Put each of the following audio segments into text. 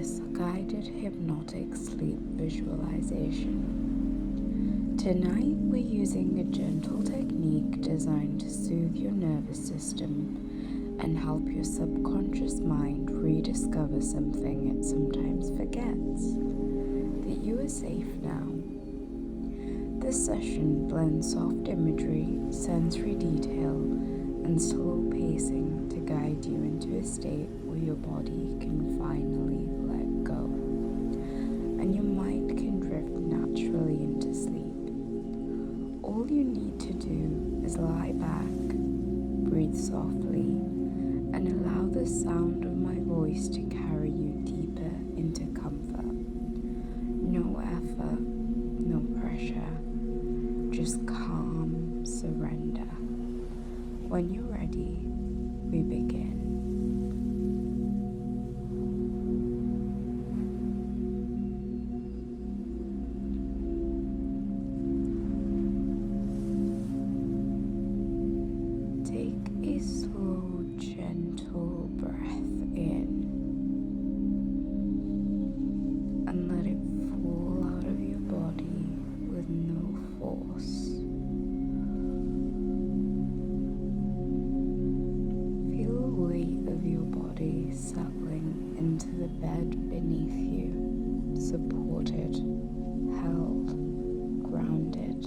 this guided hypnotic sleep visualization. Tonight we're using a gentle technique designed to soothe your nervous system and help your subconscious mind rediscover something it sometimes forgets, that you are safe now. This session blends soft imagery, sensory detail, and slow pacing to guide you into a state where your body can finally let go, and your mind can drift naturally into sleep. All you need to do is lie back, breathe softly, and allow the sound of my voice to carry you deeper into comfort. No effort, no pressure, just calm surrender. When you're ready, we begin. Take a slow, gentle breath in and let it fall out of your body with no force. Feel the weight of your body settling into the bed beneath you, supported, held, grounded.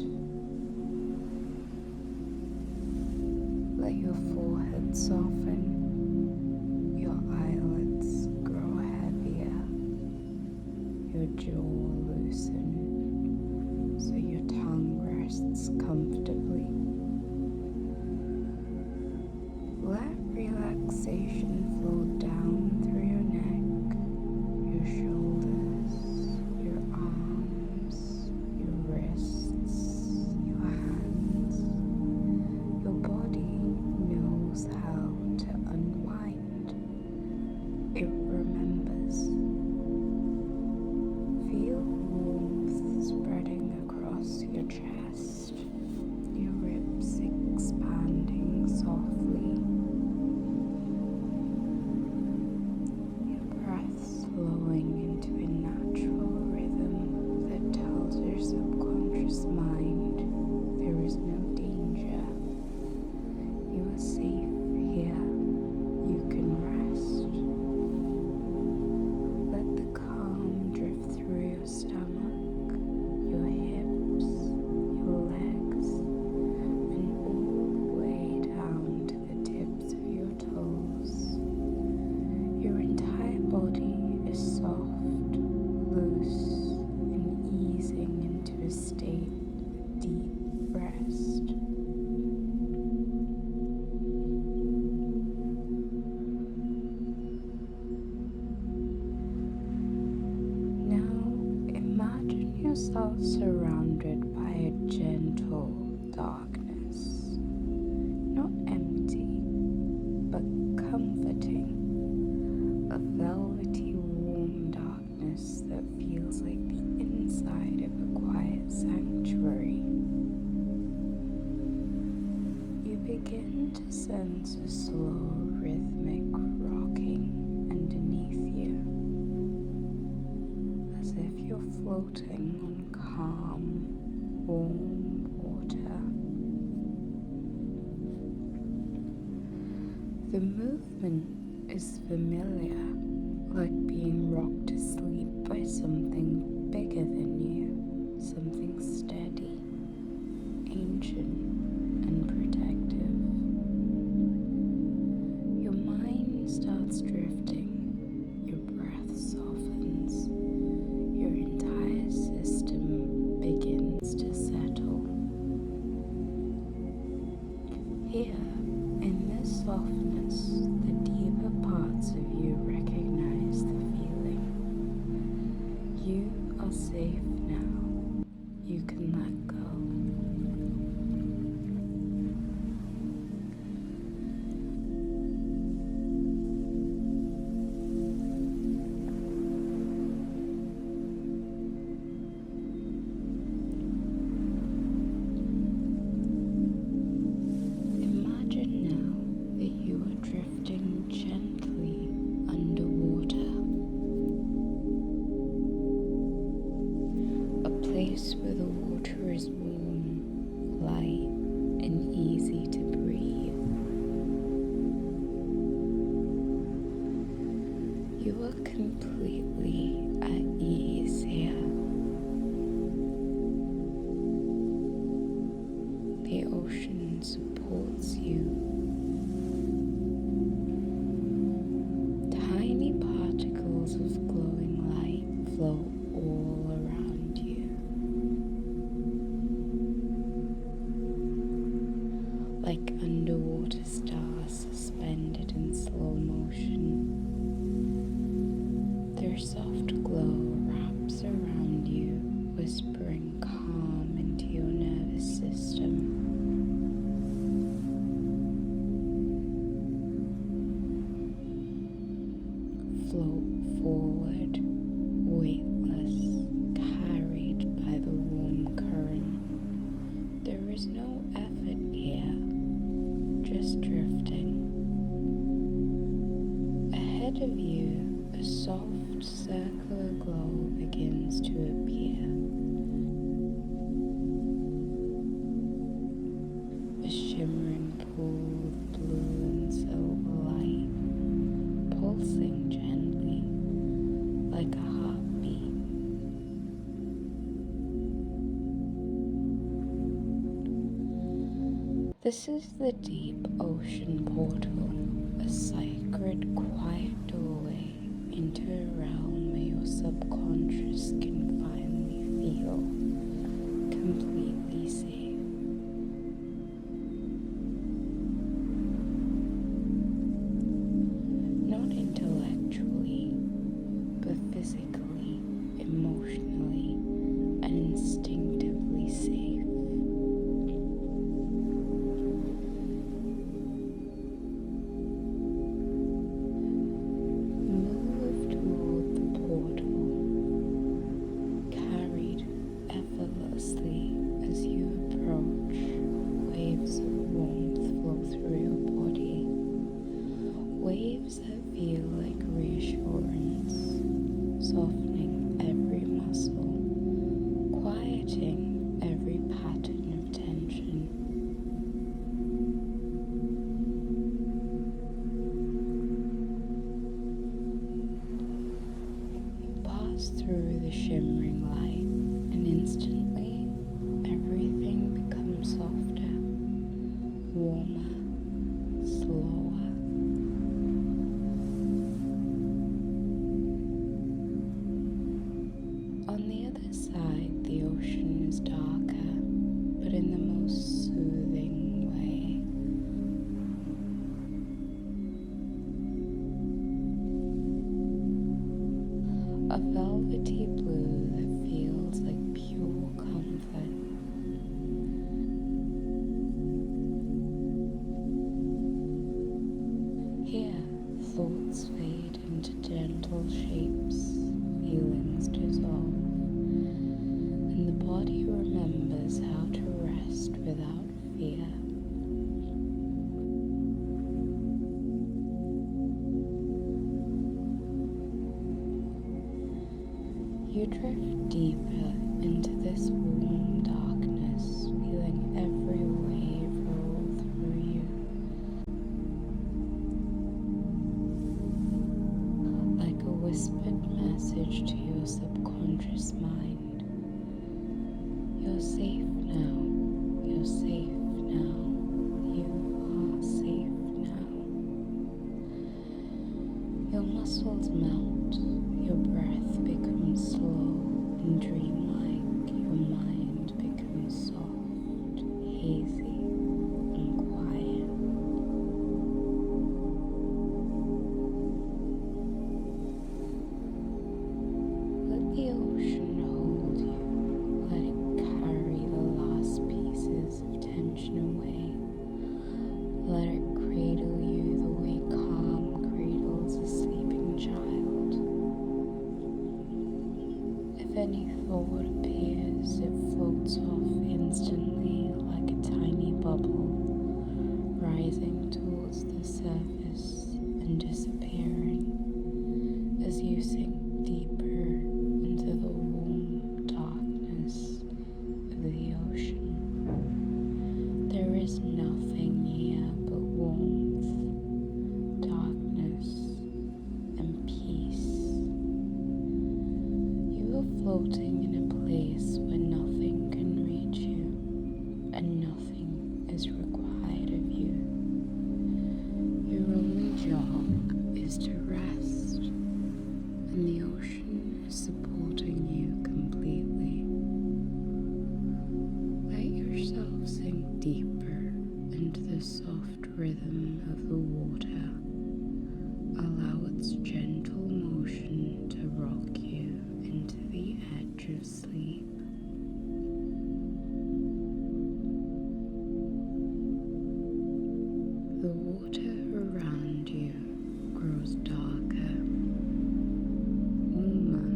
Let your forehead soften, your eyelids grow heavier, your jaw loosen so your tongue rests comfortably. Let relaxation flow down through your neck, your shoulders, your arms, your wrists, your hands. Your body knows how to unwind. It remembers. Feel warmth spreading across your chest, your ribs expanding softly, your breath flowing into a natural rhythm that tells your subconscious mind there is no danger. You are safe here. You can rest. Let the calm drift through your stomach, your hips, your legs, and all the way down to the tips of your toes. Your entire body is soft, loose, and easing into a state of deep rest. Now imagine yourself surrounded by a gentle darkness, not empty, but comforting, a velvety warm darkness that feels like the inside of a quiet sanctuary. You begin to sense a slow rhythmic rocking underneath you, as if you're floating on calm, warm water. The movement is familiar, like being rocked to sleep by something bigger than you, something steady, ancient, and protective. Your mind starts drifting, your breath softens, your entire system begins to settle. Here, in this softness, the deeper parts of you recognize the feeling. You are safe now. You can let go. Imagine now that you are drifting gently underwater. place where the water is warm, light, and easy to breathe. You are completely at ease here. The ocean supports you. Tiny particles of glowing light float all around you, like underwater stars suspended in slow motion. Their soft glow wraps around you, whispering calm into your nervous system. Float forward, weightless, carried by the warm current. There is no effort here, just drifting. Ahead of you, a soft circular glow begins to appear. A shimmering pool of blue and silver light, pulsing gently like a heartbeat. This is the deep ocean portal, a sacred, quiet doorway into a realm where your subconscious can finally feel completely safe. Not intellectually, but physically, emotionally, and instinctively safe. Move toward the portal, carried effortlessly as you approach. Waves of warmth flow through your body, waves that feel like reassurance, softening every muscle, quieting every pattern of tension. You pass through the shimmering light, and instantly everything becomes softer, warmer, slower. On the other side, the ocean is darker, but in the most soothing way. A velvety blue that feels like pure comfort. Here, thoughts fade into gentle shapes, feelings dissolve, and the body remembers how to rest without fear. You drift deeper into this warm darkness, feeling every wave roll through you. Like a whispered message to your subconscious mind. You're safe now. You're safe now. You are safe now. Your muscles melt. Your breath becomes slow and dreamlike. Your mind becomes soft, hazy, and quiet. Let the ocean hold you. Let it carry the last pieces of tension away. Let it cradle you the way calm cradles a sleeping child. If any thought appears, it floats off instantly like a tiny bubble, rising towards the surface and disappearing as you sink deeper into the warm darkness. floating in a place where nothing can reach you and nothing is required of you. Your only job is to rest, and the ocean is supporting you completely. Let yourself sink deeper into the soft rhythm of the water. Allow its gentle motion to rock you into the edge of sleep. The water around you grows darker, warmer,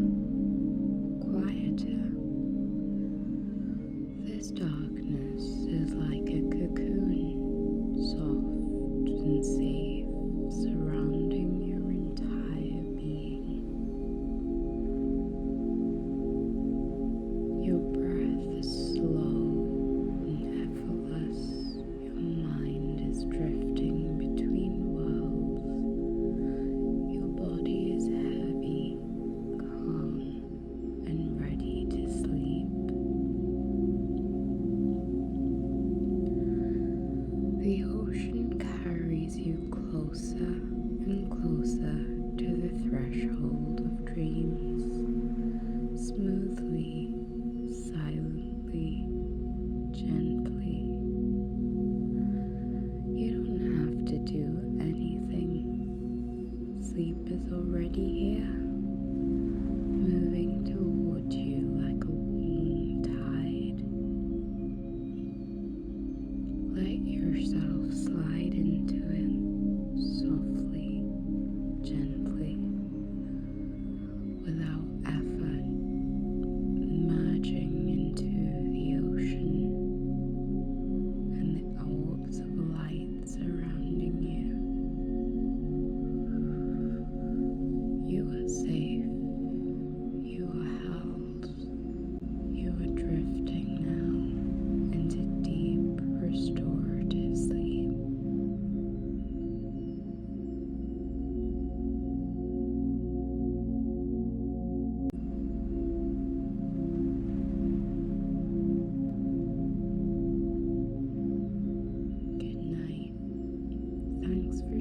quieter. This darkness is like a cocoon, soft and safe, surrounding your entire being. Your breath is slow and effortless. Your mind is drifting between worlds. Your body is heavy, calm, and ready to sleep. The ocean carries you closer and closer to the threshold of dreams, smoothly, silently, gently. You don't have to do anything. Sleep is already here, moving toward you like a warm tide. Let yourself slide into it softly, gently, without effort, merging into the ocean and the orbs of light surrounding you. You are safe. You are held. You are drifting now into deep, restorative sleep. Good night. Thanks for